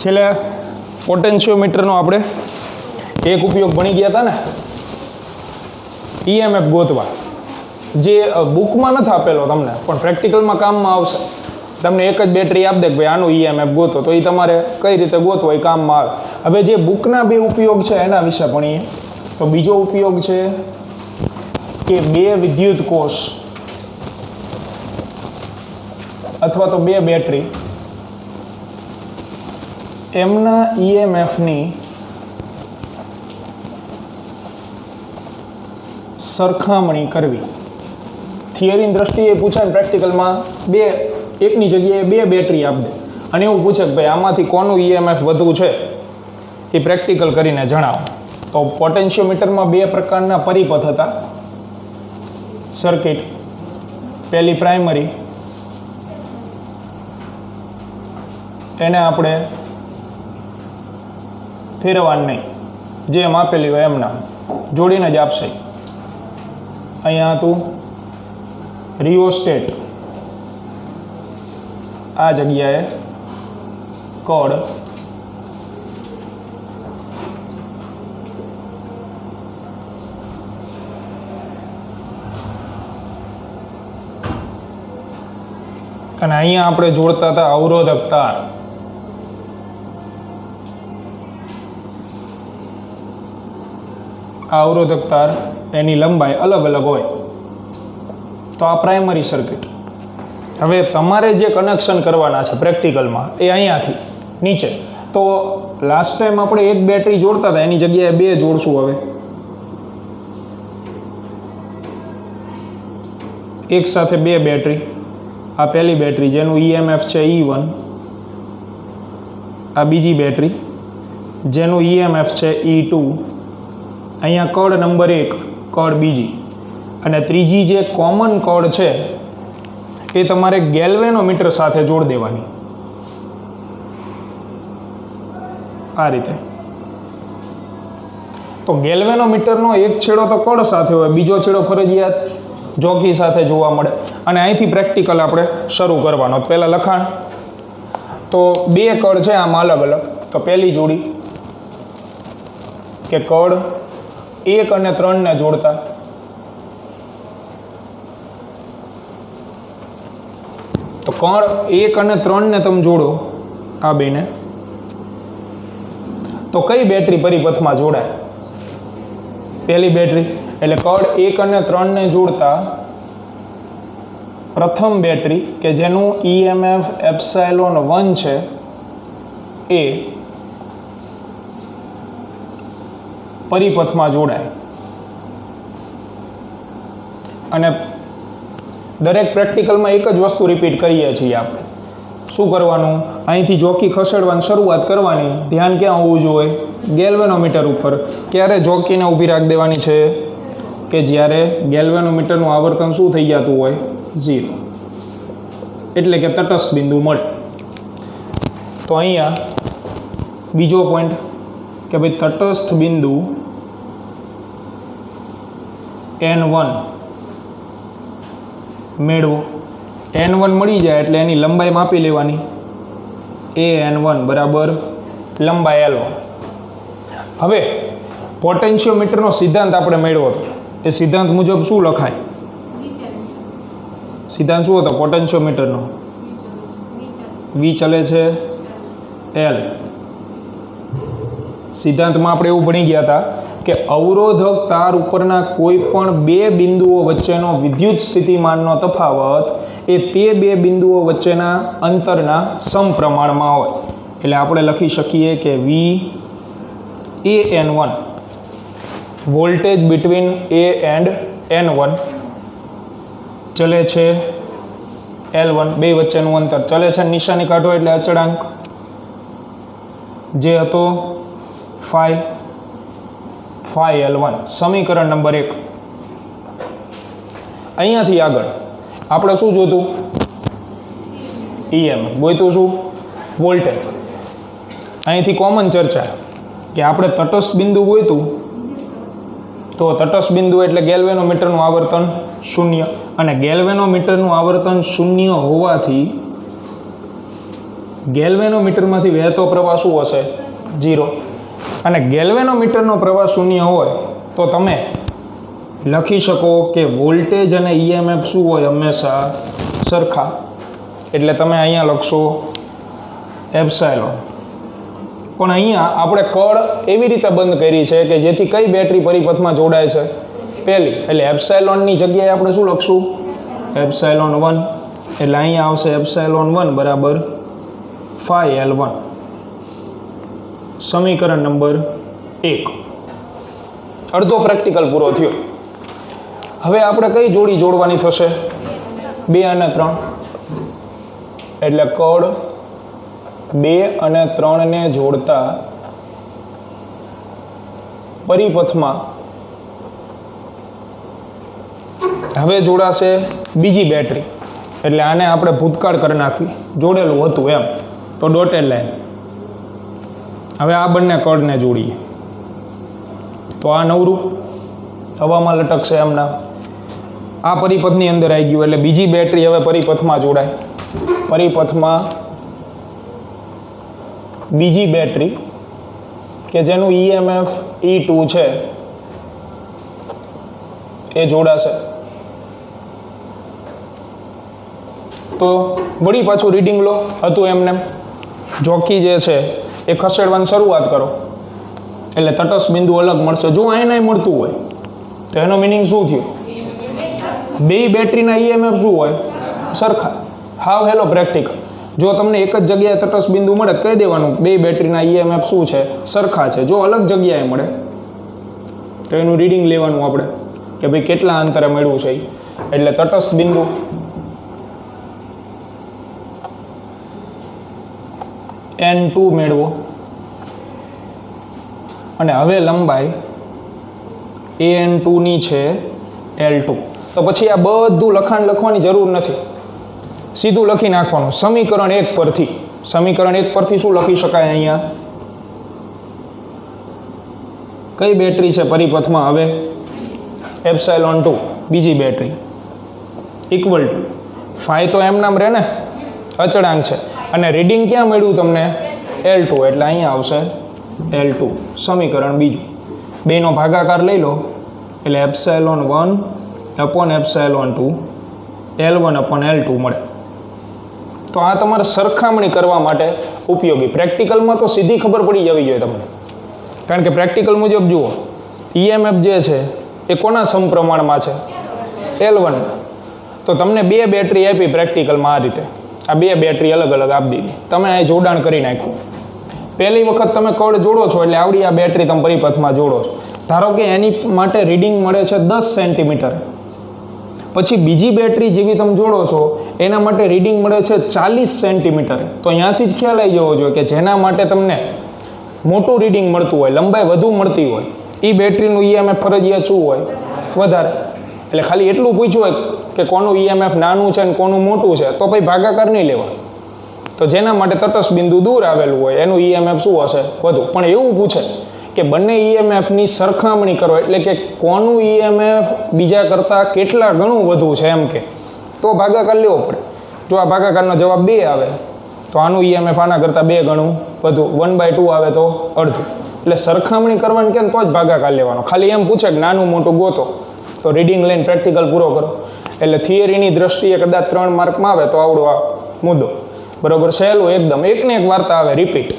છેલ્લે પોટેન્શિયોમીટરનો આપણે એક ઉપયોગ ભણી ગયા હતા ને, ઈએમએફ ગોતવા, જે બુકમાં નથી આપેલો તમને પણ પ્રેક્ટિકલમાં કામમાં આવશે. તમને એક જ બેટરી આપી દે કે ભાઈ આનું ઈએમએફ ગોતો, તો એ તમારે કઈ રીતે ગોતવો એ કામમાં આવે. હવે જે બુકના બે ઉપયોગ છે એના વિશે ભણીએ. તો બીજો ઉપયોગ છે કે બે વિદ્યુત કોષ અથવા તો બે બેટરી એમના ઈએમએફની સરખામણી કરવી. થિયરીની દ્રષ્ટિએ પૂછે ને પ્રેક્ટિકલમાં બે એકની જગ્યાએ બે બેટરી આપી દે અને એવું પૂછે કે ભાઈ આમાંથી કોનું ઈએમએફ વધુ છે એ પ્રેક્ટિકલ કરીને જણાવો. તો પોટેન્શિયોમીટરમાં બે પ્રકારના પરિપથ હતા સર્કિટ. પહેલી પ્રાઇમરી, એને આપણે ફેરવવાનું નહીં, જેમ આપેલી હોય એમના જોડીને જ આપશે. અહીંયા હતું રિયોસ્ટેટ, આ જગ્યાએ કોડ, અને અહીંયા આપણે જોડતા હતા અવરોધક તાર. આ અવરોધક તાર એની લંબાઈ અલગ અલગ હોય. તો આ પ્રાઇમરી સર્કિટ. હવે તમારે જે કનેક્શન કરવાના છે પ્રેક્ટિકલમાં એ અહીંયાથી નીચે. તો લાસ્ટ ટાઈમ આપણે એક બેટરી જોડતા હતા, એની જગ્યાએ બે જોડશું. હવે એક સાથે બે બેટરી. આ પહેલી બેટરી જેનું ઈએમએફ છે E1, આ બીજી બેટરી જેનું ઈએમએફ છે E2. અહીંયા કડ નંબર 1, કડ બીજી, અને ત્રીજી જે કોમન કડ છે એ તમારે ગેલ્વેનોમીટર સાથે જોડી દેવાની. આ રીતે. તો ગેલ્વેનોમીટરનો એક છેડો તો કડ સાથે હોય, બીજો છેડો ફરજિયાત જોકી સાથે જોવા મળે. અને અહીંથી પ્રેક્ટિકલ આપણે શરૂ કરવાનો. પહેલાં લખાણ. તો બે કડ છે આમાં અલગ અલગ. તો પહેલી જોડી કે કડ 1 અને 3 ને જોડતા. તો કડ 1 અને 3 ને તમે જોડો આ બેને, તો કઈ બેટરી પરિપથમાં જોડાય? પહેલી બેટરી. એટલે કડ 1 અને 3 ને જોડતા પ્રથમ બેટરી કે જેનું ઈએમએફ એપ્સાઇલોન 1 છે એ પરિપથમાં જોડાય. અને દરેક પ્રેક્ટિકલમાં એક જ વસ્તુ રિપીટ કરીએ છીએ આપણે. શું કરવાનું? અહીંથી જોકી ખસેડવાની શરૂઆત કરવાની. ધ્યાન ક્યાં હોવું જોઈએ? ગેલ્વેનોમીટર ઉપર. ક્યારે જોકીને ઊભી રાખી દેવાની છે? કે જ્યારે ગેલ્વેનોમીટરનું આવર્તન શું થઈ જતું હોય? 0. એટલે કે તટસ્થ બિંદુ મળે. તો અહીંયા બીજો પોઈન્ટ કે ભાઈ તટસ્થ બિંદુ N1 મેળવો. N1 મળી જાય એટલે એની લંબાઈ માપી લેવાની. N1 બરાબર લંબાઈ L1. હવે પોટેન્શિયોમીટરનો સિદ્ધાંત આપણે મેળવો હતો. એ સિદ્ધાંત મુજબ શું લખાય? સિદ્ધાંત શું હતો પોટેન્શિયોમીટરનો? V ચલે છે L. સિદ્ધાંતમાં આપણે એવું ભણી ગયા હતા કે અવરોધક તાર ઉપરના કોઈ પણ બે બિંદુઓ વચ્ચેનો વિદ્યુત સ્થિતિમાનનો તફાવત એ તે બે બિંદુઓ વચ્ચેના અંતરના સમપ્રમાણમાં હોય. એટલે આપણે લખી શકીએ કે V A N1, voltage between A and N1 ચલે છે L1, બે વચ્ચેનું અંતર ચલે છે. નિશાની કાઢો એટલે અચળાંક જે હતો phi L1. સમીકરણ નંબર 1. અહીંયાથી આગળ આપણે શું જોતું? EM. ગોઈતું શું? વોલ્ટેજ. અહીંથી કોમન ચર્ચા કે આપણે તટસ્થ બિંદુ ગોઈતું. તો તટસ્થ બિંદુ એટલે ગેલ્વેનોમીટરનું આવર્તન 0. અને ગેલ્વેનોમીટરનું આવર્તન 0 હોવાથી ગેલ્વેનોમીટરમાંથી વહેતો પ્રવાહ શું હશે? 0. અને ગેલ્વેનોમીટરનો પ્રવાહ શૂન્ય હોય તો તમે લખી શકો કે વોલ્ટેજ અને ઈએમએફ શું હોય? હંમેશા સરખા. એટલે તમે અહીંયા લખશો એપ્સાયલોન. પણ અહીંયા આપણે કળ એવી રીતે બંધ કરી છે કે જેથી કઈ બેટરી પરિપથમાં જોડાય છે? પહેલી. એટલે એપ્સાયલોનની જગ્યાએ આપણે શું લખશું? એપ્સાયલોન 1. એટલે અહીંયા આવશે એપ્સાયલોન 1 બરાબર phi L1. સમીકરણ નંબર 1. અડધો પ્રેક્ટિકલ પૂરો થયો. હવે આપણે કઈ જોડી જોડવાની થશે? 2 અને 3. એટલે કળ 2 અને 3 ને જોડતા પરિપથમાં હવે જોડાશે બીજી બેટરી. એટલે આને આપણે ભૂતકાળ કરી નાખવી, જોડેલું હતું એમ, તો ડોટેડ લાઈન. હવે આ બંને કળને જોડીએ તો આ નવરું હવામાં લટકશે એમના. આ પરિપથની અંદર આવી ગયું એટલે બીજી બેટરી હવે પરિપથમાં જોડાય. પરિપથમાં બીજી બેટરી કે જેનું ઈએમએફ E2 છે એ જોડાશે. તો વળી પાછું રીડિંગ લો, હતું એમને જોકી જે છે એ ખસેડવાની શરૂઆત કરો એટલે તટસ્થ બિંદુ અલગ મળશે. જો અહીંયા મળતું હોય તો એનો મિનિંગ શું થયું? બે બેટરીના ઈએમએફ શું હોય? સરખા. હાવ હેલો પ્રેક્ટિકલ. જો તમને એક જ જગ્યાએ તટસ્થ બિંદુ મળે તો કહી દેવાનું બે બેટરીના ઈએમએફ શું છે? સરખા છે. જો અલગ જગ્યાએ મળે તો એનું રીડિંગ લેવાનું આપણે કે ભાઈ કેટલા અંતરે મળ્યું છે. એટલે તટસ્થ બિંદુ N2 મેળવો અને હવે લંબાઈ AN2 ની છે L2. તો પછી આ બધું લખાણ લખવાની જરૂર નથી, સીધું લખી નાખવાનું સમીકરણ 1 પરથી. સમીકરણ 1 પરથી શું લખી શકાય? અહીંયા કઈ બેટરી છે પરિપથમાં? હવે એપ્સાયલોન 2 બીજી બેટરી ઇક્વલ ટુ phi તો એમ નામ રહે ને, અચળાંક છે. અને રીડિંગ ક્યાં મળ્યું તમને? L2. એટલે અહીંયા આવશે L2. સમીકરણ બીજું. બેનો ભાગાકાર લઈ લો એટલે epsilon 1 upon epsilon 2 L1 upon L2 મળે. તો આ તમારે સરખામણી કરવા માટે ઉપયોગી. પ્રેક્ટિકલમાં તો સીધી ખબર પડી જવી જોઈએ તમને, કારણ કે પ્રેક્ટિકલ મુજબ જુઓ ઈએમએફ જે છે એ કોના સમપ્રમાણમાં છે? L1. તો તમને બે બેટરી આપી પ્રેક્ટિકલમાં આ રીતે. આ બે બેટરી અલગ અલગ આપી દીધી, તમે આ જોડાણ કરી નાખ્યું. પહેલી વખત તમે કળ જોડો છો એટલે આવડી આ બેટરી તમે પરિપથમાં જોડો છો. ધારો કે એની માટે રીડિંગ મળે છે 10 સેન્ટીમીટર. પછી બીજી બેટરી જેવી તમે જોડો છો એના માટે રીડિંગ મળે છે 40 સેન્ટીમીટર. તો અહીંયાથી જ ખ્યાલ આવી જવો જોઈએ કે જેના માટે તમને મોટું રીડિંગ મળતું હોય, લંબાઈ વધુ મળતી હોય, એ બેટરીનું ઈએમએફ ફરજિયાત શું હોય? વધારે. એટલે ખાલી એટલું પૂછ્યું હોય કે કોનું ઈએમએફ નાનું છે ને કોનું મોટું છે તો ભાઈ ભાગાકાર નહીં લેવા. તો જેના માટે તટસ્થ બિંદુ દૂર આવેલું હોય એનું ઈએમએફ શું હશે? વધુ. પણ એવું પૂછે કે બંને ઈએમએફની સરખામણી કરો, એટલે કે કોનું ઈએમએફ બીજા કરતાં કેટલા ગણું વધુ છે એમ કે, તો ભાગાકાર લેવો પડે. જો આ ભાગાકારનો જવાબ 2 આવે તો આનું ઈએમએફ આના કરતાં 2 ગણું વધુ. 1/2 આવે તો અડધું. એટલે સરખામણી કરવાની કેમ તો જ ભાગાકાર લેવાનો. ખાલી એમ પૂછે કે નાનું મોટું ગોતો તો રીડિંગ લઈને પ્રેક્ટિકલ પૂરો કરો. એટલે થિયરીની દ્રષ્ટિએ કદાચ 3 માર્કમાં આવે તો આવડો આ મુદ્દો. બરાબર, સહેલું એકદમ, એકને એક વાર્તા આવે રિપીટ.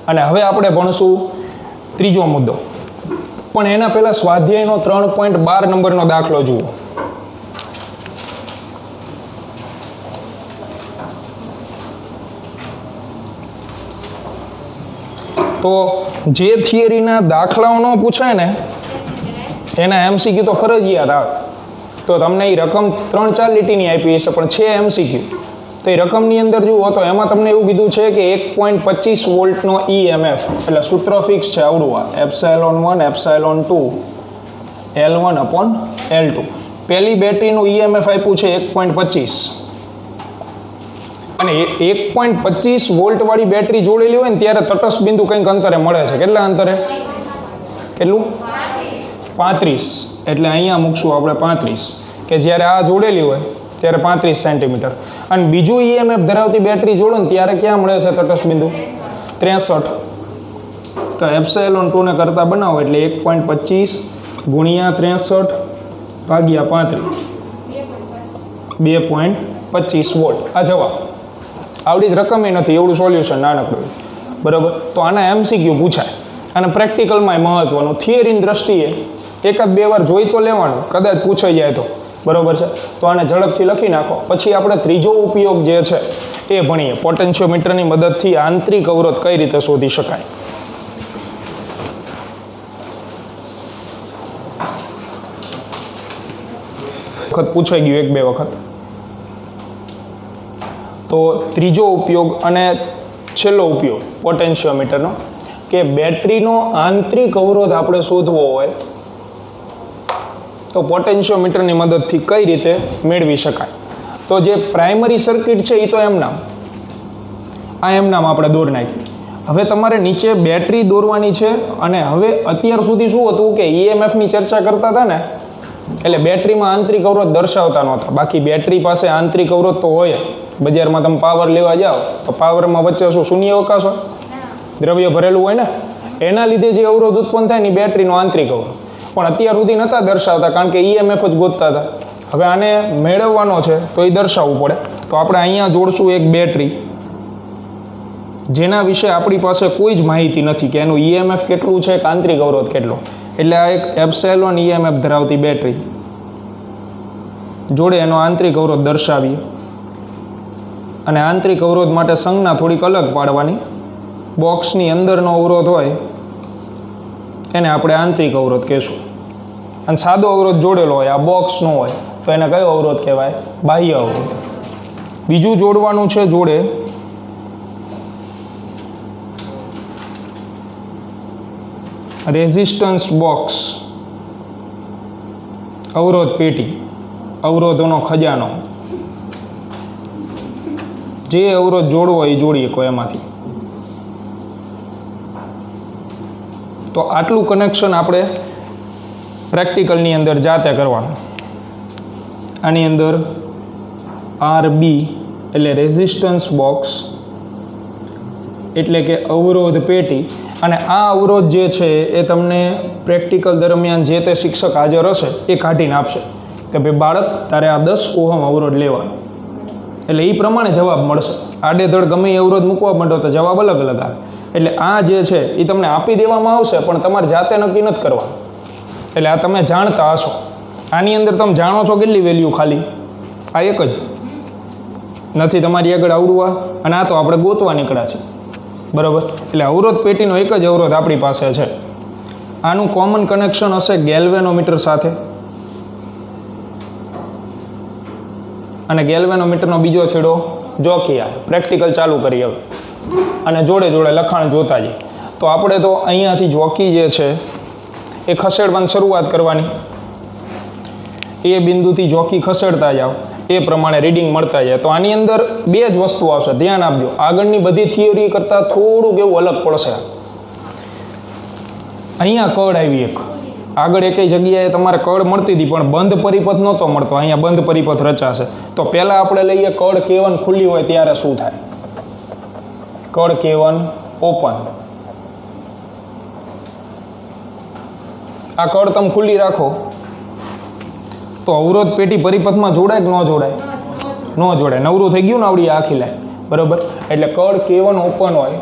અને હવે આપણે ભણશું ત્રીજો મુદ્દો. પણ એના પહેલા સ્વાધ્યાયનો 3.12 નંબરનો દાખલો જુઓ. તો જે થિયરીના દાખલાઓ ન પૂછાય ને એના MCQ તો ફરજિયાત આવે. તો તમને એ રકમ 3-4 લીટીની આપી હશે પણ છે MCQ. તો એ રકમની અંદર જુઓ તો એમાં તમને એવું કીધું છે કે 1.25 વોલ્ટનો EMF, એટલે સૂત્ર ફિક્સ છે આવડું આ epsilon 1 epsilon 2 L1 upon L2. પહેલી બેટરીનું EMF આપ્યું છે 1.25 અને 1.25 વોલ્ટ વાળી બેટરી જોડેલી હોય ને ત્યારે તટસ્થ બિંદુ કંઈક અંતરે મળે છે. કેટલા અંતરે? કેટલું? 35. એટલે અહીંયા મૂકશું આપણે 35 કે જ્યારે આ જોડેલી હોય ત્યારે 35 સેન્ટીમીટર. અને બીજું ઈએમએફ ધરાવતી બેટરી જોડો ને ત્યારે ક્યાં મળે છે તટસ્થ બિંદુ? 63. તો એપ્સિલોન 2 ને કરતા બનાવો એટલે 1.25 ગુણ્યા 63 ભાગ્યા 35 2.25 વોલ્ટ. આ જવાબ. આવડી રકમ નથી, એવડું સોલ્યુશન નાનકડું. બરાબર. તો આના એમસીક્યુ પૂછાય અને પ્રેક્ટિકલમાં મહત્વનું. થિયરીની દ્રષ્ટિએ એકાદ બે વાર જોઈ તો લેવાનું, કદાચ પૂછાઈ જાય તો. બરાબર છે. તો આને ઝડપથી લખી નાખો. પછી આપણે ત્રીજો ઉપયોગ જે છે એ ભણીએ. પોટેન્શિયોમીટરની મદદથી આંતરિક અવરોધ કઈ રીતે શોધી શકાય. વખત પૂછાઈ ગયું, એક બે વખત. તો ત્રીજો ઉપયોગ અને છેલ્લો ઉપયોગ પોટેન્શિયોમીટરનો, કે બેટરીનો આંતરિક અવરોધ આપણે શોધવો હોય તો પોટેન્શિયોમીટરની મદદથી કઈ રીતે મેળવી શકાય. તો જે પ્રાઇમરી સર્કિટ છે એ તો એમ નામ આપણે દોર નાખી. હવે તમારે નીચે બેટરી દોરવાની છે. અને હવે અત્યાર સુધી શું હતું કે ઈએમએફની ચર્ચા કરતા હતા ને, એટલે બેટરીમાં આંતરિક અવરોધ દર્શાવતા નહોતા. બાકી બેટરી પાસે આંતરિક અવરોધ તો હોય. બજારમાં તમે પાવર લેવા જાઓ તો પાવરમાં વચ્ચે શું શૂન્ય અવકાશ હોય, દ્રવ્ય ભરેલું હોય ને, એના લીધે જે અવરોધ ઉત્પન્ન થાય ને બેટરીનો આંતરિક અવરોધ. પણ અત્યાર સુધી નહોતા દર્શાવતા, કારણ કે ઈએમએફ જ ગોતતા હતા. હવે આને મેળવવાનો છે તો એ દર્શાવવું પડે. તો આપણે અહીંયા જોડશું એક બેટરી, જેના વિશે આપણી પાસે કોઈ જ માહિતી નથી કે એનું ઈએમએફ કેટલું છે કે આંતરિક અવરોધ કેટલો. એટલે આ એક એપ્સિલોન ઈએમએફ ધરાવતી બેટરી જોડે એનો આંતરિક અવરોધ દર્શાવીએ. અને આંતરિક અવરોધ માટે સંજ્ઞા થોડીક અલગ પાડવાની. બોક્સની અંદરનો અવરોધ હોય એને આપણે આંતરિક અવરોધ કહેશું. અને સાદો અવરોધ જોડેલો હોય, આ બોક્સનો હોય, તો એને કયો અવરોધ કહેવાય? બાહ્ય અવરોધ. બીજું જોડવાનું છે જોડે રેઝિસ્ટન્સ બોક્સ, અવરોધ પેટી, અવરોધોનો ખજાનો. જે અવરોધ જોડવો એ જોડીએ કોઈ એમાંથી. તો આટલું કનેક્શન આપણે પ્રેક્ટિકલની અંદર જાતે કરવાનું. આની અંદર RB એટલે રેઝિસ્ટન્સ બોક્સ, એટલે કે અવરોધ પેટી. અને આ અવરોધ જે છે એ તમને પ્રેક્ટિકલ દરમિયાન જે તે શિક્ષક હાજર હશે એ કાઢીને આપશે કે ભાઈ બાળક તારે આ 10 ઓહમ અવરોધ લેવાનો. એટલે એ પ્રમાણે જવાબ મળશે. આડેધડ ગમે એ અવરોધ મૂકવા માંડો તો જવાબ અલગ અલગ આવે. એટલે આ જે છે એ તમને આપી દેવામાં આવશે, પણ તમારે જાતે નક્કી નથી કરવાનું. એટલે આ તમે જાણતા હશો. આની અંદર તમે જાણો છો કેટલી વેલ્યુ? ખાલી આ એક જ નથી તમારી આગળ આવડવા. અને આ તો આપણે ગોતવા નીકળ્યા છે. બરાબર. એટલે અવરોધ પેટીનો એક જ અવરોધ આપણી પાસે છે. આનું કોમન કનેક્શન હશે ગેલ્વેનોમીટર સાથે. અને ગેલ્વેનોમીટરનો બીજો છેડો જોકી આવે. પ્રેક્ટિકલ ચાલુ કરી હવે. અને જોડે જોડે લખાણ જોતા જઈએ. તો આપણે તો અહીંયાથી જોકી જે છે એ ખસેડવાની શરૂઆત કરવાની. એ બિંદુથી જોકી ખસેડતા જાઓ, એ પ્રમાણે રીડિંગ મળતા જાય. તો આની અંદર બે જ વસ્તુ આવશે, ધ્યાન આપજો. આગળની બધી થિયરી કરતાં થોડુંક એવું અલગ પડશે. અહીંયા કડ આવી એક. આગળ એકેય જગ્યાએ તમારે કડ મળતી હતી પણ બંધ પરિપથ નહોતો મળતો. અહીંયા બંધ પરિપથ રચાશે. તો પહેલાં આપણે લઈએ કડ K1 ખુલ્લી હોય ત્યારે શું થાય? કડ K1 ઓપન. આ કડ તમે ખુલ્લી રાખો તો અવરોધ પેટી પરિપથમાં જોડાય કે ન જોડાય? ન જોડાય. નવરું થઈ ગયું ને આવડી આખી લાઈન. બરાબર. એટલે કડ K1 ઓપન હોય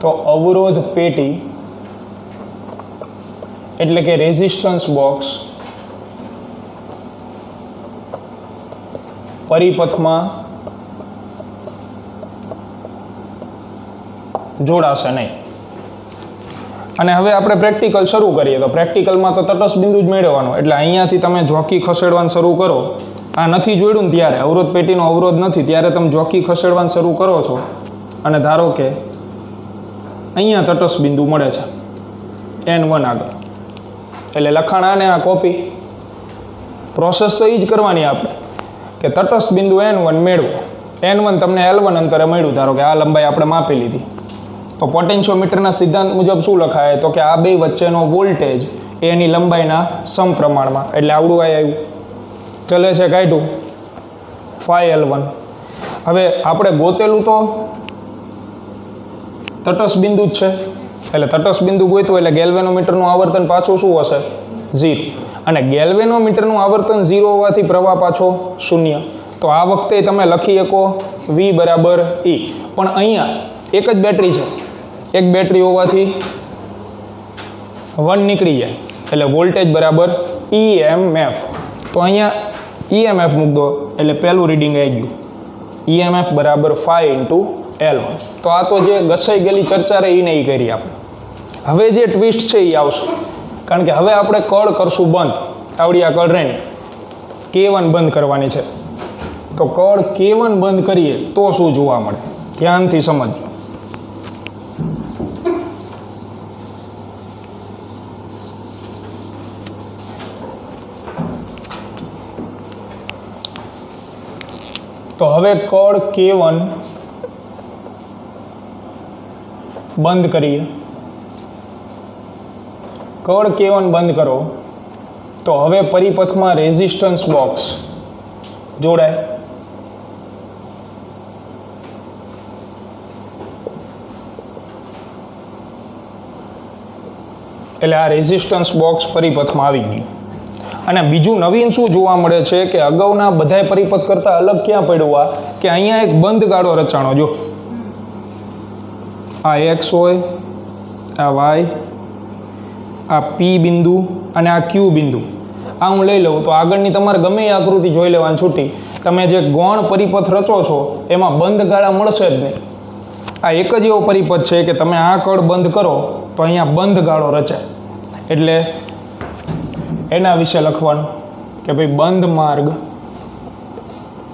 તો અવરોધ પેટી એટલે કે રેઝિસ્ટન્સ બોક્સ પરિપથમાં જોડાશે નહીં. અને હવે આપણે પ્રેક્ટિકલ શરૂ કરીએ. તો પ્રેક્ટિકલમાં તો તટસ્થ બિંદુ જ મેળવવાનો. એટલે અહીંયાથી તમે જોકી ખસેડવાનું શરૂ કરો. આ નથી જોડ્યું ને ત્યારે, અવરોધ પેટીનો અવરોધ નથી ત્યારે તમે જોકી ખસેડવાનું શરૂ કરો છો. અને ધારો કે અહીંયા તટસ્થ બિંદુ મળે છે N1 આગળ. એટલે લખાણ આને આ કોપી. પ્રોસેસ તો એ જ કરવાની આપણે કે તટસ્થ બિંદુ N1 મેળવો. N1 તમને L1 અંતરે મળ્યું. ધારો કે આ લંબાઈ આપણે માપી લીધી. તો પોટેન્શિયોમીટરના સિદ્ધાંત મુજબ શું લખાય? તો કે આ બે વચ્ચેનો વોલ્ટેજ એની લંબાઈના સમપ્રમાણમાં. એટલે આવડું આવ્યું. ચલે છે કાઢ્યું 5L1. હવે આપણે ગોતેલું તો તટસ્થ બિંદુ જ છે, એટલે તટસ્થ બિંદુ ગોત્યું એટલે ગેલ્વેનોમીટરનું આવર્તન પાછું શું હશે? 0. અને ગેલ્વેનોમીટરનું આવર્તન 0 હોવાથી પ્રવાહ પાછો 0. તો આ વખતે તમે લખી શકો V બરાબર E. પણ અહીંયા એક જ બેટરી છે, એક બેટરી હોવાથી 1 નીકળી જાય, એટલે વોલ્ટેજ બરાબર EMF. તો અહીંયા EMF મૂક દો એટલે પહેલું રીડિંગ આવી ગયું, EMF બરાબર 5 × L1. તો આ તો જે ઘસાઈ ગયેલી ચર્ચા રહી એ નહીં કરી આપણે. હવે જે ટ્વિસ્ટ છે એ આવશે, કારણ કે હવે આપણે કળ કરશું બંધ. આવડી આ કળ રહીને K1 બંધ કરવાની છે. તો કળ K1 બંધ કરીએ તો શું જોવા મળે? ધ્યાનથી સમજો. તો હવે કળ K1 બંધ કરીએ. કળ K1 બંધ કરો તો હવે પરિપથમાં રેઝિસ્ટન્સ બોક્સ જોડાય. એટલે આ રેઝિસ્ટન્સ બોક્સ પરિપથમાં આવી ગયું. અને બીજું નવીન શું જોવા મળે છે કે અગાઉના બધાય પરિપથ કરતાં અલગ ક્યાં પડ્યું આ કે અહીંયા એક બંધ ગાળો રચાણો. જો આ X હોય, આ Y, આ P બિંદુ અને આ Q બિંદુ, આ હું લઈ લઉં તો આગળની તમારે ગમે એ આકૃતિ જોઈ લેવાની છૂટી. તમે જે ગૌણ પરિપથ રચો છો એમાં બંધ ગાળા મળશે જ નહીં. આ એક જ એવો પરિપથ છે કે તમે આ કળ બંધ કરો તો અહીંયા બંધ ગાળો રચાય. એટલે એના વિશે લખવાનું કે ભાઈ બંધ માર્ગ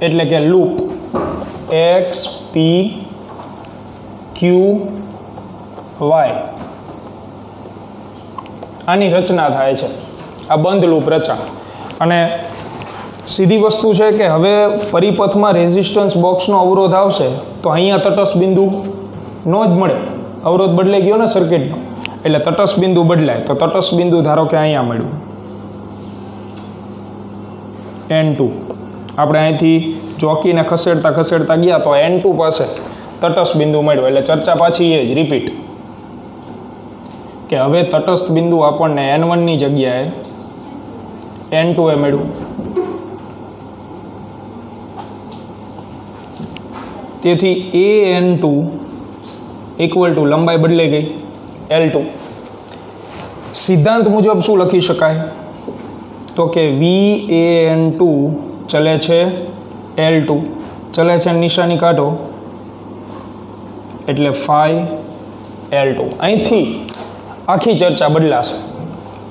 એટલે કે loop X P Q Y આની રચના થાય છે, આ બંધ લૂપ રચના. અને સીધી વસ્તુ છે કે હવે પરિપથમાં રેઝિસ્ટન્સ બોક્સનો અવરોધ આવશે તો અહીંયા તટસ્થ બિંદુ નો જ મળે, અવરોધ બદલાઈ ગયો ને સર્કિટનો, એટલે તટસ્થ બિંદુ બદલાય. તો તટસ્થ બિંદુ ધારો કે અહીંયા મળ્યું N2. આપણે અહીંથી ચોકીને ખસેડતા ગયા તો N2 પાસે તટસ્થ બિંદુ મળ્યો, એટલે ચર્ચા પાછી એ જ રિપીટ કે હવે તટસ્થ બિંદુ આપણને N1 ની જગ્યાએ N2 એ મળ્યું. તેથી AN2 ઇક્વલ ટુ લંબાઈ બદલાઈ ગઈ L2. સિદ્ધાંત મુજબ શું લખી શકાય? તો કે VAN2 ચલે છે L2, ચલે છે નિશાની કાઢો એટલે 5L2. અહીંથી આખી ચર્ચા બદલાશે.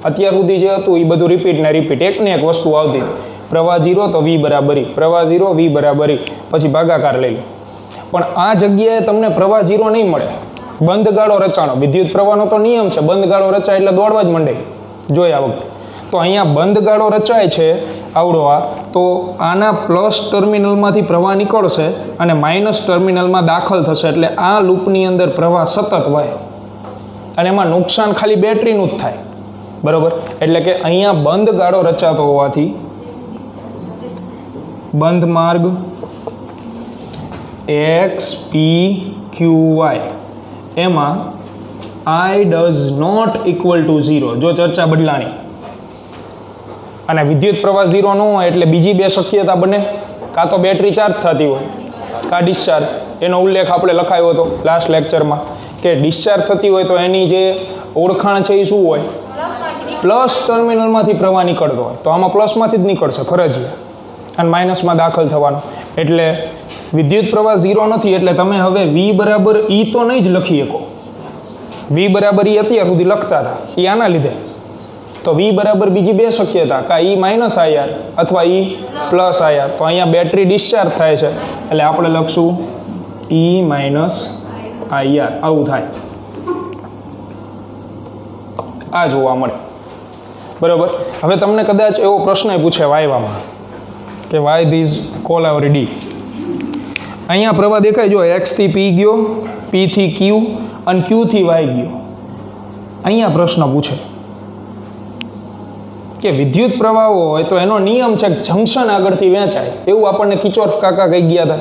અત્યાર સુધી જે હતું એ બધું રિપીટ ને રિપીટ, એકને એક વસ્તુ આવતી હતી. પ્રવાહ 0 તો V બરાબર E, પ્રવાહ 0 V બરાબર E, પછી ભાગાકાર લઈ લો. પણ આ જગ્યાએ તમને પ્રવાહ 0 નહીં મળે, બંધ ગાળો રચાણો. વિદ્યુત પ્રવાહનો તો નિયમ છે, બંધ ગાળો રચાય એટલે દોડવા જ માંડે જોયા વગર. તો અહીંયા બંધ ગાળો રચાય છે આવડો આ, તો આના પ્લસ ટર્મિનલમાંથી પ્રવાહ નીકળશે અને માઇનસ ટર્મિનલમાં દાખલ થશે, એટલે આ લૂપની અંદર પ્રવાહ સતત વહે અને એમાં નુકસાન ખાલી બેટરીનું જ થાય. બરોબર? એટલે કે અહીંયા બંધ ગાળો રચાતો હોવાથી બંધ માર્ગ X P Q Y એમાં I does not equal to 0. જો ચર્ચા બદલાણી અને વિદ્યુત પ્રવાહ 0 ન હોય એટલે બીજી બે શક્યતા બને, કાં તો બેટરી ચાર્જ થતી હોય કાં ડિસ્ચાર્જ. એનો ઉલ્લેખ આપણે લખાયો હતો લાસ્ટ લેક્ચરમાં કે ડિસ્ચાર્જ થતી હોય તો એની જે ઓળખાણ છે એ શું હોય? પ્લસ ટર્મિનલમાંથી પ્રવાહ નીકળતો હોય તો આમાં પ્લસમાંથી જ નીકળશે ફરજિયાત, અને માઇનસમાં દાખલ થવાનો. એટલે વિદ્યુત પ્રવાહ 0 નથી, એટલે તમે હવે V બરાબર E તો નહીં જ લખી શકો. V બરાબર E અત્યાર સુધી લખતા હતા એ આના લીધે. તો V બરાબર બીજી બે શક્યતા, કાં E માઇનસ IR અથવા E પ્લસ IR. તો અહીંયા બેટરી ડિસ્ચાર્જ થાય છે એટલે આપણે લખશું E માઇનસ IR. આવું થાય, આ જોવા મળે. બરાબર? હવે તમને કદાચ એવો પ્રશ્ન પૂછે વાયવામાં કે વાય ધીસ કોલાવરી ડી. અહીંયા પ્રવાહ દેખાય, જો X થી P ગયો, P થી Q અને Q થી Y ગયો. અહીંયા પ્રશ્ન પૂછે કે વિદ્યુત પ્રવાહો હોય તો એનો નિયમ છે કે જંક્શન આગળથી વહેંચાય, એવું આપણને કિચોફ કાકા કહી ગયા હતા.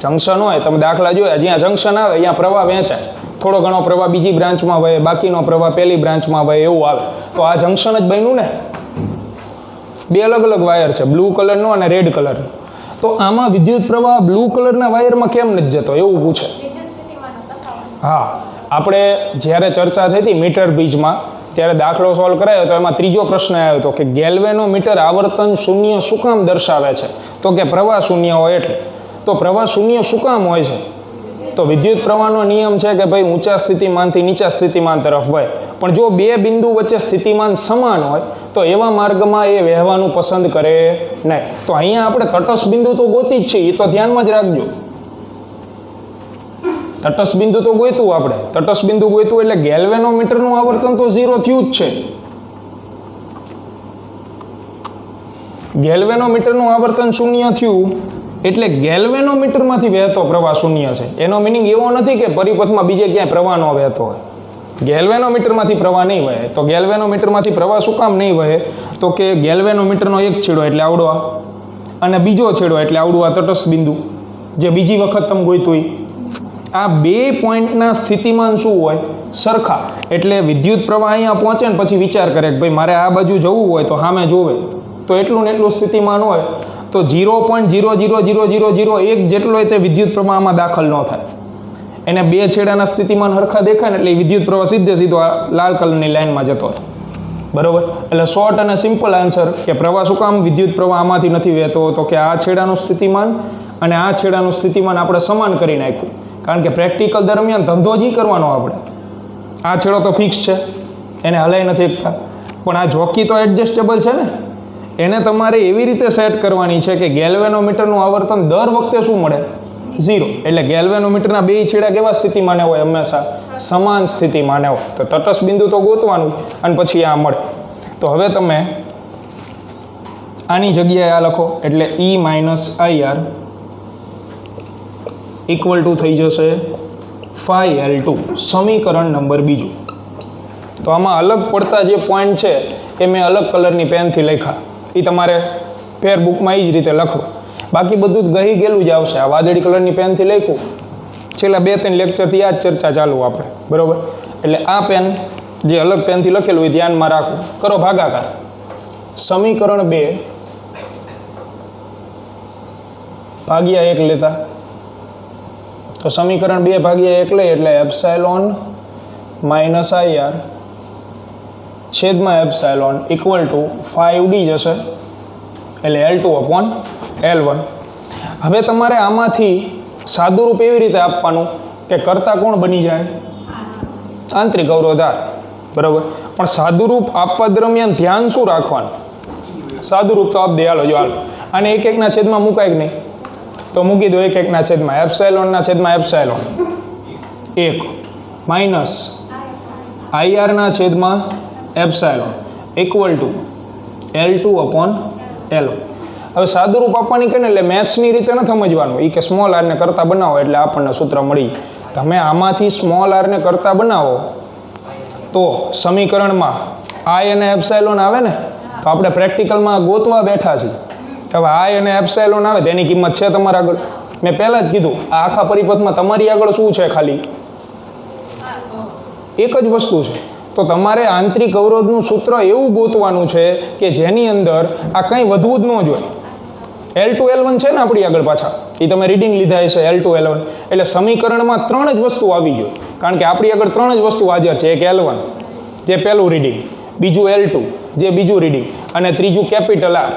જંક્શન હોય, તમે દાખલા જોયા, જ્યાં જંક્શન આવે ત્યાં પ્રવાહ વહેંચાય, થોડો ઘણો પ્રવાહ બીજી બ્રાન્ચમાં વહે, બાકીનો પ્રવાહ પહેલી બ્રાન્ચમાં વહે, એવું આવે. તો આ જંક્શન જ બન્યું ને. બે અલગ અલગ વાયર છે, બ્લુ કલરનો અને રેડ કલરનો. તો આમાં વિદ્યુત પ્રવાહ બ્લુ કલરના વાયરમાં કેમ નથી જતો, એવું પૂછે. હા, આપણે જ્યારે ચર્ચા થઈ હતી મીટર બીજમાં, ત્યારે દાખલો સોલ્વ કરાયો તો એમાં ત્રીજો પ્રશ્ન આવ્યો હતો કે ગેલ્વેનોમીટર આવર્તન શૂન્ય શું કામ દર્શાવે છે? તો કે પ્રવાહ શૂન્ય હોય એટલે. તો પ્રવાહ શૂન્ય શું કામ હોય છે? તો વિદ્યુત પ્રવાહનો નિયમ છે કે ભાઈ ઊંચા સ્થિતિમાનથી નીચા સ્થિતિમાન તરફ વહે. પણ જો બે બિંદુ વચ્ચે સ્થિતિમાન સમાન હોય તો એવા માર્ગમાં એ વહેવાનું પસંદ કરે નહીં. તો અહીંયા આપણે તટસ્થ બિંદુ તો ગોતી જ છીએ, એ તો ધ્યાનમાં જ રાખજો. તટસ્થ બિંદુ તો ગોઈતું આપણે, તટસ્થ બિંદુ ગોઈતું એટલે ગેલ્વેનોમીટરનું આવર્તન તો 0 થયું જ છે. ગેલ્વેનોમીટરનું આવર્તન શૂન્ય થયું એટલે ગેલ્વેનોમીટરમાંથી વહેતો પ્રવાહ શૂન્ય છે. એનો મિનિંગ એવો નથી કે પરિપથમાં બીજે ક્યાંય પ્રવાહ ન વહેતો હોય. ગેલ્વેનોમીટરમાંથી પ્રવાહ નહીં વહે. તો ગેલ્વેનોમીટરમાંથી પ્રવાહ શું કામ નહીં વહે? તો કે ગેલ્વેનોમીટરનો એક છેડો એટલે આવડો આ, અને બીજો છેડો એટલે આવડું આ તટસ્થ બિંદુ, જે બીજી વખત તમે ગોઈતું આ બે પોઈન્ટના સ્થિતિમાન શું હોય? સરખા. એટલે વિદ્યુત પ્રવાહ અહીંયા પહોંચે ને પછી વિચાર કરે કે ભાઈ મારે આ બાજુ જવું હોય તો સામે જોવે તો એટલું ને એટલું સ્થિતિમાન હોય તો 0.00001 જેટલો તે વિદ્યુત પ્રવાહમાં દાખલ ન થાય. એને બે છેડાના સ્થિતિમાન સરખા દેખાય ને એટલે વિદ્યુત પ્રવાહ સીધો આ લાલ કલરની લાઇનમાં જતો હોય. બરોબર? એટલે શોર્ટ અને સિમ્પલ આન્સર કે પ્રવાહ શું કામ વિદ્યુત પ્રવાહ આમાંથી નથી વહેતો? તો કે આ છેડાનું સ્થિતિમાન અને આ છેડાનું સ્થિતિમાન આપણે સમાન કરી નાખ્યું. કારણ કે પ્રેક્ટિકલ દરમિયાન ધંધો જ કરવાનો આપણે. આ છેડો તો ફિક્સ છે, એને હલાઈ નથી શકતા. પણ આ જોકી તો એડજસ્ટેબલ છે ને, એને તમારે એવી રીતે સેટ કરવાની છે કે ગેલ્વેનોમીટરનું આવર્તન દર વખતે શું મળે? 0. એટલે ગેલ્વેનોમીટરના બે છેડા કેવા સ્થિતિમાને હોય? હંમેશા સમાન સ્થિતિમાને હોય. તો તટસ્થ બિંદુ તો ગોતવાનું અને પછી આ મળે. તો હવે તમે આની જગ્યાએ આ લખો એટલે E - IR ઇક્વલ ટુ થઈ જશે φL2, સમીકરણ નંબર બીજું. તો આમાં અલગ પડતા જે પોઈન્ટ છે એ મેં અલગ કલરની પેનથી લખ્યા. એ તમારે ફેર બુકમાં એ જ રીતે લખો. બાકી બધું જ ગહી ગયેલું જ આવશે. આ વાદળી કલરની પેનથી લખ્યું, છેલ્લા 2-3 લેક્ચરથી આ જ ચર્ચા ચાલુ આપણે. બરાબર? એટલે આ પેન જે અલગ પેનથી લખેલું એ ધ્યાનમાં રાખવું. કરો ભાગાકાર. સમીકરણ 2 ભાગ્યા 1 લેતા તો સમીકરણ 2 ભાગ્યા 1 લઈએ એટલે એપ્સાયલોન માઇનસ IR છેદમાં એપ્સાયલોન ઇક્વલ ટુ 5D જશે, એટલે L2/L1. હવે તમારે આમાંથી સાદુરૂપ એવી રીતે આપવાનું કે કરતા કોણ બની જાય? આંતરિક અવરોધાર. બરાબર? પણ સાદુરૂપ આપવા દરમિયાન ધ્યાન શું રાખવાનું? સાદુરૂપ તો આપ દે, હાલો જો હાલો આને 1/1 છેદમાં મુકાય કે નહીં? તો મૂકી દો 1/1 છેદમાં એપ્સાયલોનના છેદમાં એપ્સાયલોન 1 માઇનસ IRના છેદમાં એપ્સાયલોન ઇક્વલ ટુ L2/L1. હવે સાદુરૂપ આપવાની કે ને એટલે મેથ્સની રીતે ન સમજવાનું. એ કે સ્મોલ આરને કરતા બનાવો એટલે આપણને સૂત્ર મળી. તમે આમાંથી સ્મોલ આરને કરતા બનાવો તો સમીકરણમાં I અને એપ્સાયલોન આવે ને, તો આપણે પ્રેક્ટિકલમાં ગોતવા બેઠા છીએ. હવે I અને એપ્સાયલોન આવે તેની કિંમત છે તમારા આગળ. મેં પહેલાં જ કીધું આ આખા પરિપથમાં તમારી આગળ શું છે? ખાલી એક જ વસ્તુ છે. તો તમારે આંતરિક અવરોધનું સૂત્ર એવું ગોતવાનું છે કે જેની અંદર આ કંઈ વધવું જ ન જોઈએ. L2/L1 છે ને આપણી આગળ પાછા, એ તમે રીડિંગ લીધા હશે L2/L1. એટલે સમીકરણમાં 3 જ વસ્તુ આવી જોઈએ. કારણ કે આપણી આગળ 3 જ વસ્તુ હાજર છે. એક L1 જે પહેલું રીડિંગ, બીજું L2 જે બીજું રીડિંગ, અને ત્રીજું કેપિટલ R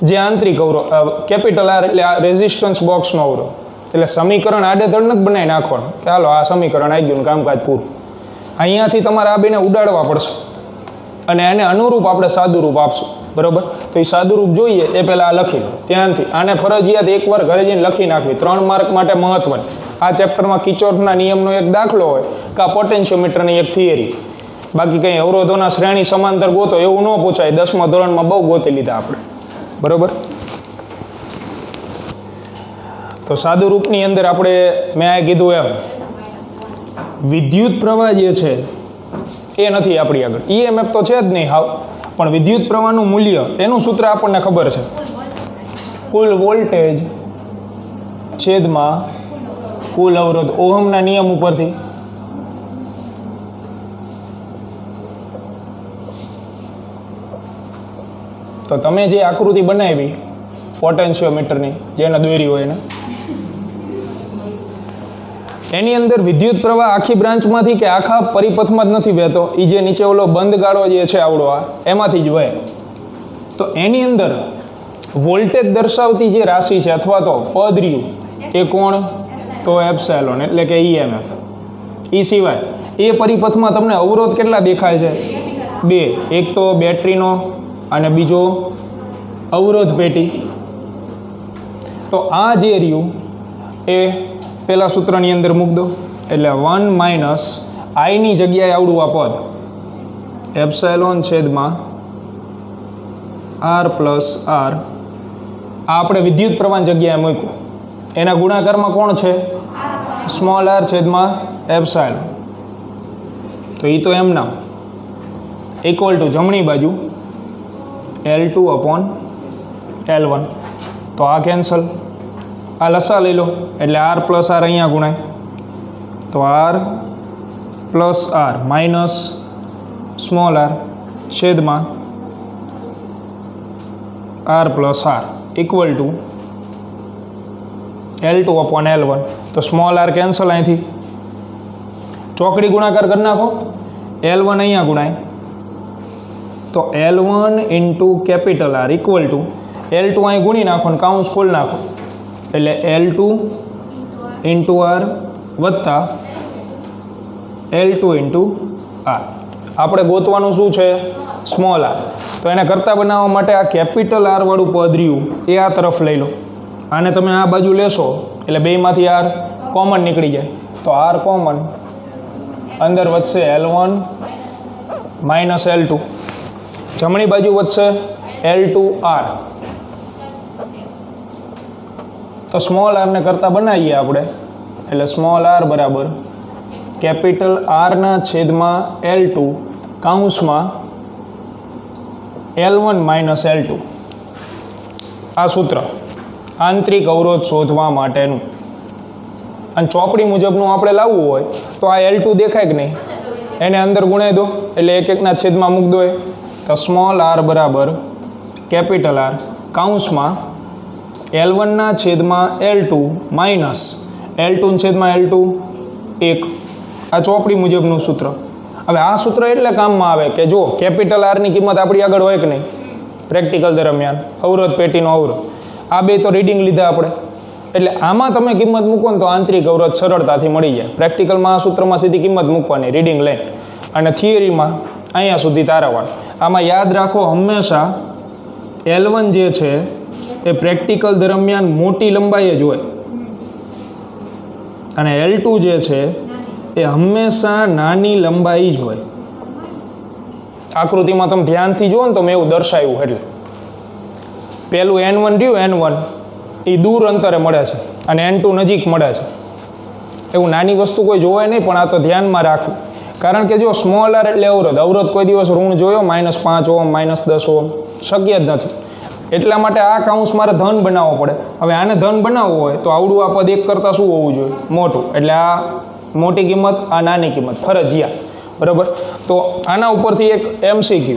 જે આંતરિક અવરોધ. કેપિટલ R એટલે આ રેઝિસ્ટન્સ બોક્સનો અવરોધ. એટલે સમીકરણ આડેધડ નથી બનાવી નાખવાનું કે હાલો આ સમીકરણ આવી ગયું, કામકાજ પૂરું. અહીંયાથી તમારે આ બેને ઉડાડવા પડશે અને એને અનુરૂપ આપણે સાદુરૂપ આપશું. બરાબર? તો એ સાદુરૂપ જોઈએ એ પહેલાં આ લખી લો ત્યાંથી. આને ફરજિયાત એકવાર ઘરે જઈને લખી નાખવી. 3 માર્ક માટે મહત્વની. આ ચેપ્ટરમાં કિચોફના નિયમનો એક દાખલો હોય કે આ પોટેન્શિયોમીટરની એક થિયરી. બાકી કંઈ અવરોધોના શ્રેણી સમાંતર ગોતો એવું ન પૂછાય. 10મા ધોરણમાં બહુ ગોતી લીધા આપણે. બરાબર? તો સાદુરૂપની અંદર આપણે મેં આ કીધું એમ વિદ્યુત પ્રવાહ જે છે એ નથી આપણી આગળ. EMF તો છે જ નહીં હાવ, પણ વિદ્યુત પ્રવાહનું મૂલ્ય એનું સૂત્ર આપણને ખબર છે, કુલ વોલ્ટેજ છેદમાં કુલ અવરોધ, ઓહમના નિયમ ઉપરથી. તો તમે જે આકૃતિ બનાવી પોટેન્શિયોમીટરની, જેને દોરી હોય એને, એની અંદર વિદ્યુત પ્રવાહ આખી બ્રાન્ચમાંથી કે આખા પરિપથમાં જ નથી વહેતો, એ જે નીચે ઓલો બંધ ગાળો જે છે આવડો આ, એમાંથી જ વહે. તો એની અંદર વોલ્ટેજ દર્શાવતી જે રાશિ છે અથવા તો પદ રહ્યું એ કોણ? તો એપ્સિલોન, એટલે કે EMF. એ સિવાય એ પરિપથમાં તમને અવરોધ કેટલા દેખાય છે? બે. એક તો બેટરીનો અને બીજો અવરોધ પેટી. તો આ જે રહ્યું એ પહેલા સૂત્રની અંદર મૂક દો, એટલે 1 માઇનસ આઈની જગ્યાએ આવડું આ પદ એપ્સિલોન છેદમાં R પ્લસ R, આ આપણે વિદ્યુત પ્રવાહની જગ્યાએ મૂક્યું. એના ગુણાકારમાં કોણ છે? સ્મોલ r છેદમાં એપ્સિલોન. તો એ તો એમ નામ ઇક્વલ ટુ જમણી બાજુ L2 અપોન L1. તો આ કેન્સલ, આ લસા લઈ લો, એટલે R પ્લસ R અહીંયા ગુણાય, તો R plus R minus small r છેદમાં R plus R equal to L2 upon L1. તો સ્મોલ r કેન્સલ અહીંથી, ચોકડી ગુણાકાર કરી નાખો, L1 અહીંયા ગુણાય, તો L1 into capital R equal to L2 અહીં ગુણી નાખો ને કાઉન્સ ખોલી નાખો, એટલે L2 ઇન્ટુ R વત્તા L2 ઇન્ટુ R. આપણે ગોતવાનું શું છે? Small r. તો એને કરતા બનાવવા માટે આ કેપિટલ R વાળું પદ રહ્યું એ આ તરફ લઈ લો, આને તમે આ બાજુ લેશો એટલે બેમાંથી R કોમન નીકળી જાય, તો R કોમન, અંદર વધશે L1 માઇનસ L2, જમણી બાજુ વધશે L2 R. તો સ્મોલ r ને કરતા બનાવીએ આપણે, એટલે સ્મોલ r બરાબર કેપિટલ R ના છેદમાં L2 કાઉન્સમાં L1 માઇનસ L2. આ સૂત્ર આંતરિક અવરોધ શોધવા માટેનું. અને ચોપડી મુજબનું આપણે લાવવું હોય તો આ L2 દેખાય કે નહીં, એને અંદર ગુણાઈ દો, એટલે એક એકના છેદમાં મૂક દો. તો સ્મોલ r બરાબર કેપિટલ R કાઉન્સમાં L1 ના છેદમાં L2 માઇનસ L2 છેદમાં L2 1. આ ચોપડી મુજબનું સૂત્ર. હવે આ સૂત્ર એટલે કામમાં આવે કે જો કેપિટલ R ની કિંમત આપણી આગળ હોય કે નહીં પ્રેક્ટિકલ દરમિયાન, અવરોધ પેટીનો અવરોધ, આ બે તો રીડિંગ લીધા આપણે, એટલે આમાં તમે કિંમત મૂકો ને તો આંતરિક અવરોધ સરળતાથી મળી જાય. પ્રેક્ટિકલમાં આ સૂત્રમાં સીધી કિંમત મૂકવાની રીડિંગ લઈને, અને થિયરીમાં અહીંયા સુધી તારાવાળ. આમાં યાદ રાખો હંમેશા L1 જે છે એ પ્રેક્ટિકલ દરમિયાન મોટી લંબાઈ જ હોય, અને L2 જે છે એ હંમેશા નાની લંબાઈ જ હોય. આકૃતિમાં તમે ધ્યાનથી જુઓ ને તો મેં એવું દર્શાવ્યું, એટલે પેલું N1 રહ્યું, N1 એ દૂર અંતરે મળે છે અને N2 નજીક મળે છે. એવું નાની વસ્તુ કોઈ જોવાય નહીં, પણ આ તો ધ્યાનમાં રાખવું, કારણ કે જો સ્મોલ r એટલે અવરોધ, અવરોધ કોઈ દિવસ ઋણ જોયો -5 ઓહમ -10 ઓહમ શક્ય જ નથી. એટલા માટે આ કાઉન્સ મારે ધન બનાવવો પડે. હવે આને ધન બનાવવું હોય તો આવડું આ પદ એક કરતાં શું હોવું જોઈએ? મોટું. એટલે આ મોટી કિંમત, આ નાની કિંમત ફરજિયાત, બરાબર. તો આના ઉપરથી એક MCQ,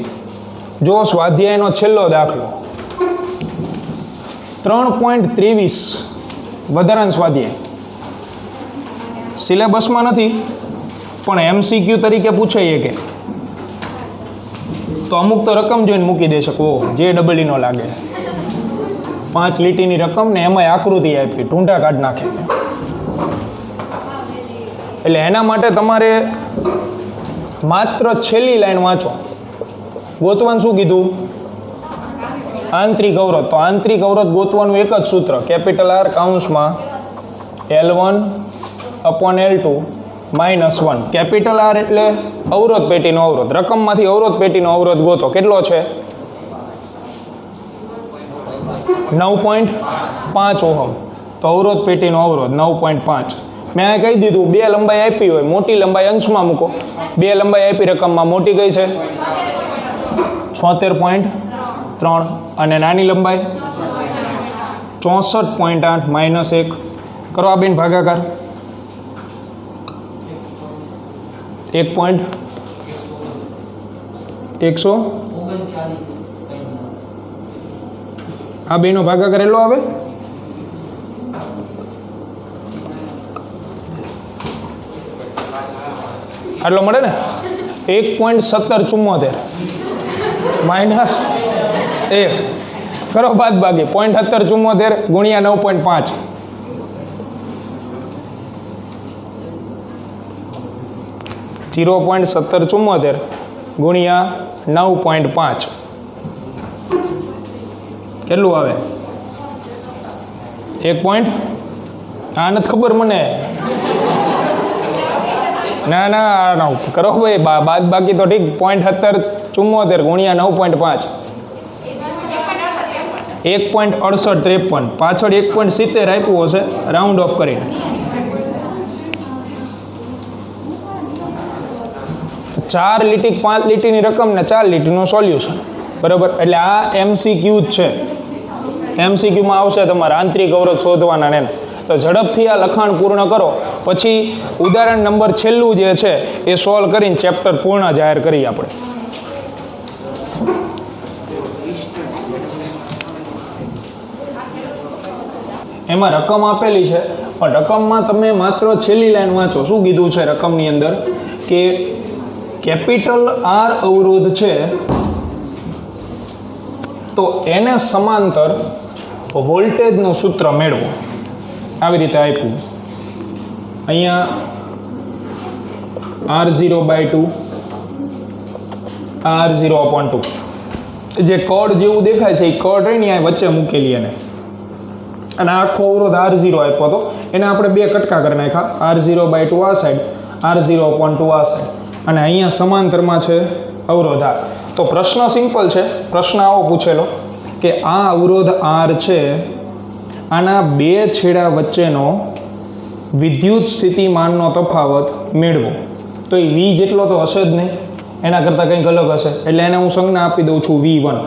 જો સ્વાધ્યાયનો છેલ્લો દાખલો 3.23 વધારાનો સ્વાધ્યાય સિલેબસમાં નથી પણ MCQ તરીકે પૂછાય કે તો અમુક તો રકમ જોઈને મૂકી દે શકો, જે ડબલ નો લાગે, 5 લીટીની રકમ ને એમાંય આકૃતિ આપી, ઢૂંઢા કાઢ નાખે. એટલે એના માટે તમારે માત્ર છેલ્લી લાઈન વાંચો. ગોતવાનું શું કીધું? આંતરિક અવરોધ. તો આંતરિક અવરોધ ગોતવાનું એક જ સૂત્ર, capital R કાઉન્સમાં L1 upon L2 -1. Capital R એટલે અવરોધ પેટીનો અવરોધ, રકમમાંથી અવરોધ પેટીનો અવરોધ ગોતો. કેટલો છે? 9.5 ઓહમ. તો અવરોધ પેટીનો અવરોધ 9.5. મેં આ કહી દીધું, બે લંબાઈ આપી હોય, મોટી લંબાઈ અંશમાં મૂકો. બે લંબાઈ આપી રકમમાં, મોટી કઈ છે? 76.3 અને નાની લંબાઈ 64.8 -1 કરો આ બેન ભાગાકાર 1.100 આ બેનો ભાગાકાર એટલો આવે આટલો મળે ને 1.1774 -1 કરો બાદ બાકી 0.1774 ગુણ્યા 9.5 0.1774 ગુણ્યા 9.5 કેટલું આવે 1. આ નથી ખબર મને ના કરો ભાઈ બાદ બાકી તો ઠીક 0.1774 ગુણ્યા 9.5 1.6853 પાછળ 1.70 આપ્યું હશે રાઉન્ડ ઓફ કરીને 4 લીટી 5 લીટીની રકમ ને 4 લીટીનું સોલ્યુશન બરાબર એટલે આ MCQ જ છે MCQમાં આવશે તમારે આંતરિક અવરોધ શોધવાના ને તો ઝડપથી આ લખાણ પૂર્ણ કરો પછી ઉદાહરણ નંબર છેલ્લું જે છે એ સોલ્વ કરીને ચેપ્ટર પૂર્ણ જાહેર કરીએ આપણે એમાં રકમ આપેલી છે પણ રકમમાં તમે માત્ર છેલ્લી લાઈન વાંચો શું કીધું છે રકમની અંદર કે કેપિટલ R અવરોધ છે તો એને સમાંતર વોલ્ટેજનું સૂત્ર મેળવો આવી રીતે આપ્યું અહીંયા R0/2 R0/2 જે કડ જેવું દેખાય છે એ કડ રહી ને વચ્ચે મૂકેલી એને અને આખો અવરોધ R0 આપ્યો હતો એને આપણે 2 કટકા કરી નાખ્યા R0/2 આ સાઈડ R0/2 આ સાઈડ અને અહીંયા સમાંતરમાં છે અવરોધ R તો પ્રશ્ન સિમ્પલ છે પ્રશ્ન આવો પૂછેલો કે આ અવરોધ R છે આના 2 છેડા વચ્ચેનો વિદ્યુત સ્થિતિમાનનો તફાવત મેળવો તો એ V જેટલો તો હશે જ નહીં એના કરતાં કંઈક અલગ હશે એટલે એને હું સંજ્ઞા આપી દઉં છું V1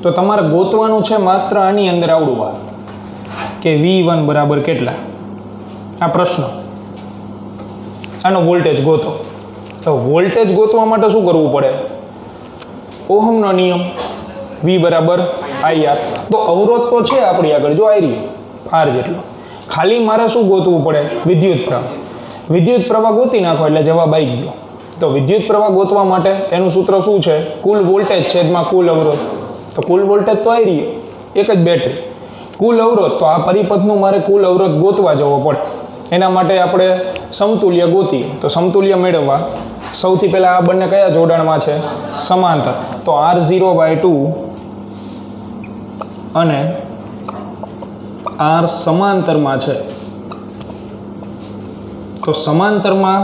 તો તમારે ગોતવાનું છે માત્ર આની અંદર આવડવા કે V1 બરાબર કેટલા આ પ્રશ્ન આનો વોલ્ટેજ ગોતો તો વોલ્ટેજ ગોતવા માટે શું કરવું પડે ઓહમનો નિયમ V બરાબર IR તો અવરોધ તો છે આપણી આગળ જો આવી R જેટલો ખાલી મારે શું ગોતવું પડે વિદ્યુત પ્રવાહ ગોતી નાખો એટલે જવાબ આવી ગયો તો વિદ્યુત પ્રવાહ ગોતવા માટે એનું સૂત્ર શું છે કુલ વોલ્ટેજ છેદમાં કુલ અવરોધ તો કુલ વોલ્ટેજ તો આવી રહ્યો એક જ બેટરી કુલ અવરોધ તો આ પરિપથનું મારે કુલ અવરોધ ગોતવા જવો પડે એના માટે આપણે સમતુલ્ય ગોતીએ તો સમતુલ્ય મેળવવા સૌથી પહેલાં આ બંને કયા જોડાણમાં છે સમાંતર તો R0/2 અને R સમાંતરમાં છે તો સમાંતરમાં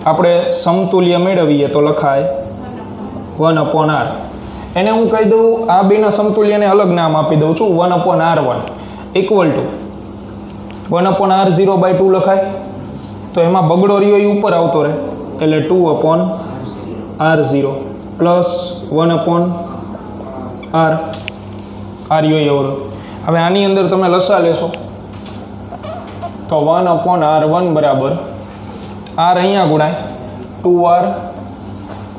આપણે સમતુલ્ય મેળવીએ તો લખાય 1/R એને હું કહી દઉં આ બેના સમતુલ્યને અલગ નામ આપી દઉં છું 1/R1 ઇક્વલ ટુ 1/R0/2 લખાય તો એમાં બગડો રહ્યો એ ઉપર આવતો રહે એટલે 2/R0 પ્લસ 1/R રહ્યો અવરોધ હવે આની અંદર તમે લસા લેશો તો 1/R1 બરાબર R અહીંયા ગુણાય 2R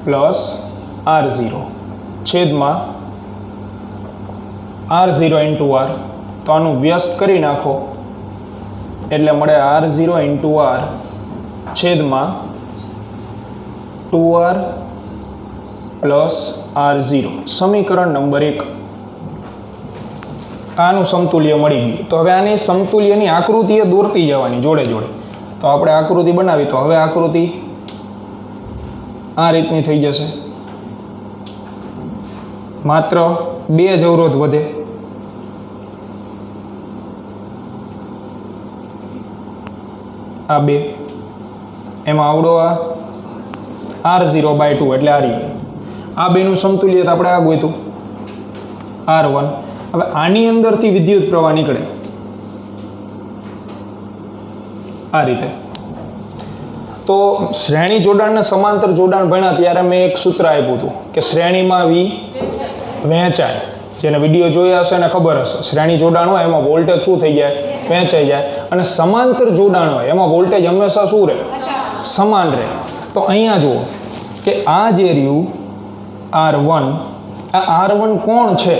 પ્લસ R0 છેદમાં R0 × R તો આનું વ્યસ્ત કરી નાખો એટલે મળે R0 × R છેદમાં 2R પ્લસ R0 સમીકરણ નંબર 1 આનું સમતુલ્ય મળી ગયું તો હવે આની સમતુલ્યની આકૃતિ એ દોરતી જવાની જોડે જોડે તો આપણે આકૃતિ બનાવી તો હવે આકૃતિ આ રીતની થઈ જશે માત્ર 2 જ અવરોધ વધે આ 2 એમાં આવડો આ R0/2 એટલે આ બેનું સમતુલ્ય આપણે આ ગોતું R1 હવે આની અંદરથી વિદ્યુત પ્રવાહ નીકળે આ રીતે તો શ્રેણી જોડાણ ને સમાંતર જોડાણ ભણ્યા ત્યારે મેં એક સૂત્ર આપ્યું હતું કે શ્રેણીમાં વી વહેંચાય. જેને વિડીયો જોયા હશે એને ખબર હશે. શ્રેણી જોડાણ હોય એમાં વોલ્ટેજ શું થઈ જાય? વહેંચાઈ જાય. અને સમાંતર જોડાણ હોય એમાં વોલ્ટેજ હંમેશા શું રહે? સમાન રહે. તો અહીંયા જુઓ કે આ જે રહ્યું R1, આ R1 કોણ છે?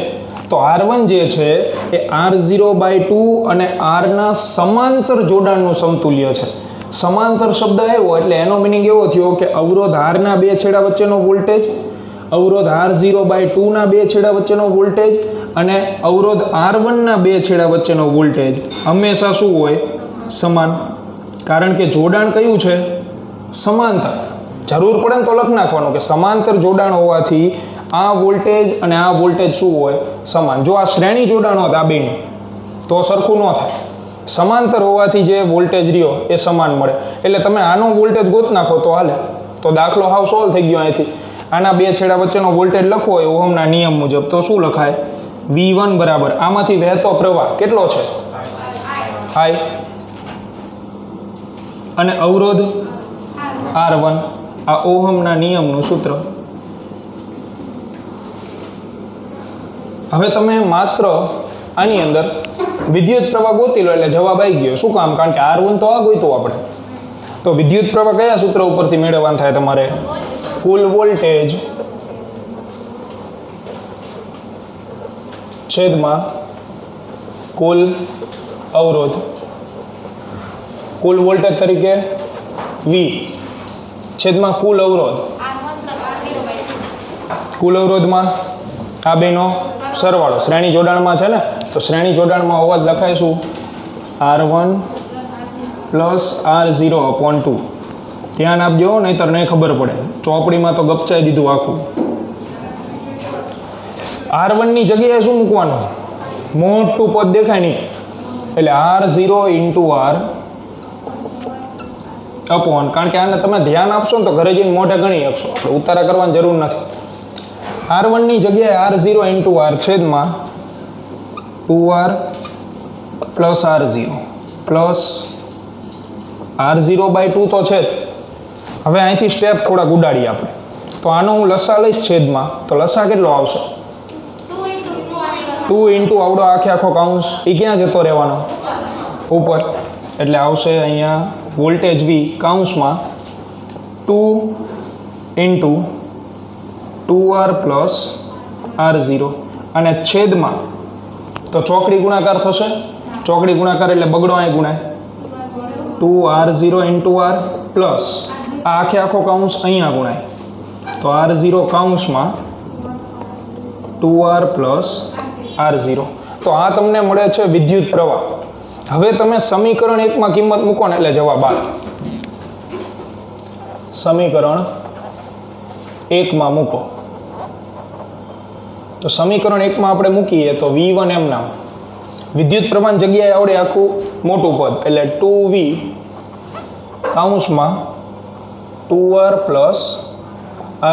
તો R1 જે છે એ R0/2 અને Rના સમાંતર જોડાણનું સમતુલ્ય છે. સમાંતર શબ્દ આવ્યો એટલે એનો મિનિંગ એવો થયો કે અવરોધ Rના બે છેડા વચ્ચેનો વોલ્ટેજ, અવરોધ R0/2 ના બે છેડા વચ્ચેનો વોલ્ટેજ અને અવરોધ R1ના બે છેડા વચ્ચેનો વોલ્ટેજ હંમેશા શું હોય? સમાન. કારણ કે જોડાણ કયું છે? સમાંતર. જરૂર પડે ને તો લખ નાખવાનું કે સમાંતર જોડાણ હોવાથી આ વોલ્ટેજ અને આ વોલ્ટેજ શું હોય? સમાન. જો આ શ્રેણી જોડાણ હોત આ બેનું તો સરખું ન થાય. સમાંતર હોવાથી જે વોલ્ટેજ રહ્યો એ સમાન મળે. એટલે તમે આનો વોલ્ટેજ ગોત નાખો તો હાલે. તો દાખલો હાવ સોલ્વ થઈ ગયો. અહીંથી આના બે છેડા વચ્ચેનો વોલ્ટેજ લખવો હોય ઓહમના નિયમ મુજબ તો શું લખાય? V1 બરાબર આમાંથી વહેતો પ્રવાહ કેટલો છે? I. અને અવરોધ R1. આ ઓહમના નિયમનું સૂત્ર. હવે તમે માત્ર આની અંદર વિદ્યુત પ્રવાહ ગોતી લો એટલે જવાબ આવી ગયો. શું કામ? કારણ કે R1 તો આ ગોઈતું આપણે. તો વિદ્યુત પ્રવાહ કયા સૂત્ર ઉપરથી મેળવવાનું થાય તમારે? કુલ વોલ્ટેજ છેદમાં કુલ અવરોધ. કુલ વોલ્ટેજ તરીકે V છેદમાં કુલ અવરોધ. કુલ અવરોધમાં આ બેનો સરવાળો. શ્રેણી જોડાણમાં છે ને, તો શ્રેણી જોડાણમાં હોવા જ લખાય શું? R1 plus R0/2. ધ્યાન આપજો નહીંતર નહીં ખબર પડે. ચોપડીમાં તો ગપચાઈ દીધું આખું. R1 ની જગ્યાએ શું મૂકવાનું? મોટું પદ દેખાય નહીં એટલે R0 × R અપોન. કારણ કે આને તમે ધ્યાન આપશો ને તો ઘરે જઈને મોઢે ગણી શકશો. એટલે ઉતારા કરવાની જરૂર નથી. R1 ની જગ્યાએ R0 × R છેદમાં 2R plus R0 plus R0/2 તો છે જ. હવે અહીંથી સ્ટેપ થોડાક ઉડાડીએ આપણે. તો આનો હું લસા લઈશ છેદમાં. તો લસા કેટલો આવશે? 2 × આવડો આખો કાઉન્સ. એ ક્યાં જતો રહેવાનો? ઉપર. એટલે આવશે અહીંયા voltage V કાઉન્સમાં 2 × 2R plus R0 અને છેદમાં તો ચોકડી ગુણાકાર થશે. ચોકડી ગુણાકાર એટલે બગડો અહીં ગુણાય 2R0 × R પ્લસ આ આખો કાઉન્સ અહીંયા ગુણાય તો R0 કાઉન્સમાં 2R પ્લસ R0. તો આ તમને મળે છે વિદ્યુત પ્રવાહ. હવે તમે સમીકરણ 1 માં કિંમત મૂકો ને એટલે જવાબ આવે. સમીકરણ 1 માં મૂકો તો સમીકરણ 1 માં આપણે મૂકીએ તો V1 એમ નામ વિદ્યુત પ્રવાહની જગ્યાએ આવડે આખું મોટું પદ એટલે 2V કાઉન્સમાં 2R પ્લસ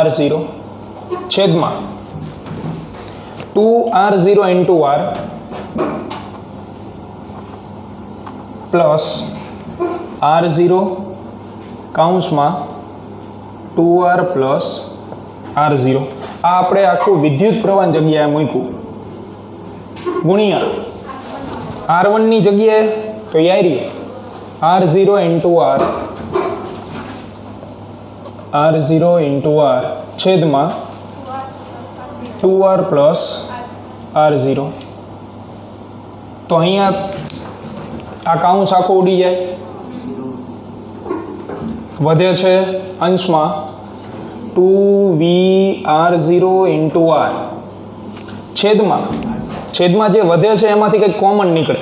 R0 છેદમાં 2R0 × R plus R0 કાઉન્સમાં 2R plus R0. આ આપણે આખું વિદ્યુત પ્રવાહની જગ્યાએ મૂક્યું ગુણ્યા R1 ની જગ્યાએ તો યારી R0 × R છેદમાં 2R પ્લસ R0. તો અહીંયા આ કાઉન્સ આખો ઉડી જાય વધે છે અંશમાં 2VR0 × R છેદમાં જે વધે છે એમાંથી કંઈક કોમન નીકળે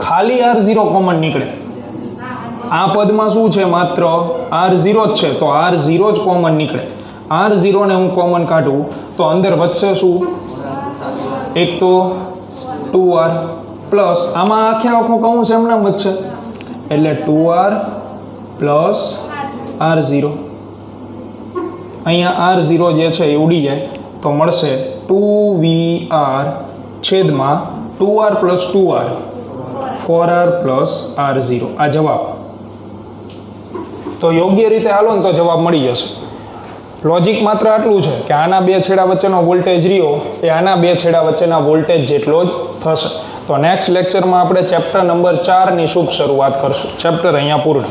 ખાલી R0 કોમન નીકળે. આ પદમાં શું છે માત્ર R0 જ છે તો R0 જ કોમન નીકળે. R0 ને હું કોમન કાઢું તો અંદર વધશે શું એક તો 2R પ્લસ આમાં આખો કાઉન્સ એમના વધશે એટલે 2R પ્લસ R0. અહીંયા R0 જે છે એ ઉડી જાય તો મળશે 2VR છેદમાં 2R plus 2R 4R plus R0. આ જવાબ. તો તો યોગ્ય રીતે હાલો ને તો જવાબ મળી જશે. લોજિક માત્ર આટલું છે કે આના બે છેડા વચ્ચેનો વોલ્ટેજ રહ્યો એ આના બે છેડા વચ્ચેના વોલ્ટેજ જેટલો જ થશે. તો નેક્સ્ટ લેક્ચરમાં આપણે ચેપ્ટર નંબર 4 ની શુભ શરૂઆત કરશું. ચેપ્ટર અહીંયા પૂર્ણ.